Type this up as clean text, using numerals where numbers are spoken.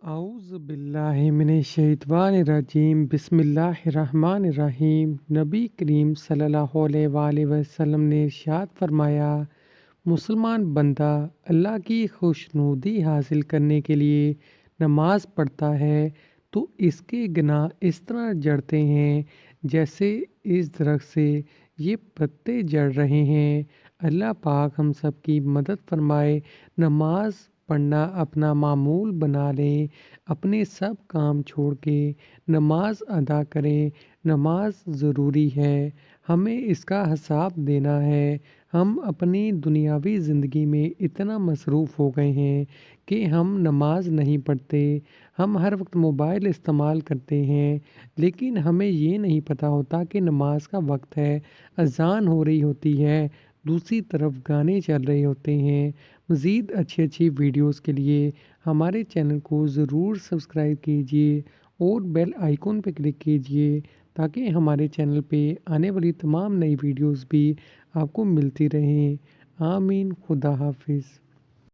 आऊज़ बिल्लाहि मिनश्शैतानिर्रजीम बिस्मिल्लाहिर्रहमानिर्रहीम। नबी करीम सल्लल्लाहु अलैहि वसल्लम ने इरशाद फरमाया, मुसलमान बंदा अल्लाह की खुशनुदी हासिल करने के लिए नमाज पढ़ता है तो इसके गुनाह इस तरह जड़ते हैं जैसे इस दरख्त से ये पत्ते जड़ रहे हैं। अल्लाह पाक हम सब की मदद फरमाए। नमाज पढ़ना अपना मामूल बना लें। अपने सब काम छोड़ के नमाज अदा करें। नमाज ज़रूरी है, हमें इसका हिसाब देना है। हम अपनी दुनियावी ज़िंदगी में इतना मसरूफ़ हो गए हैं कि हम नमाज नहीं पढ़ते। हम हर वक्त मोबाइल इस्तेमाल करते हैं, लेकिन हमें ये नहीं पता होता कि नमाज का वक्त है। अज़ान हो रही होती है, दूसरी तरफ गाने चल रहे होते हैं। मज़ीद अच्छी वीडियोस के लिए हमारे चैनल को ज़रूर सब्सक्राइब कीजिए और बेल आइकन पर क्लिक कीजिए ताकि हमारे चैनल पे आने वाली तमाम नई वीडियोस भी आपको मिलती रहें। आमीन। खुदा हाफिज़।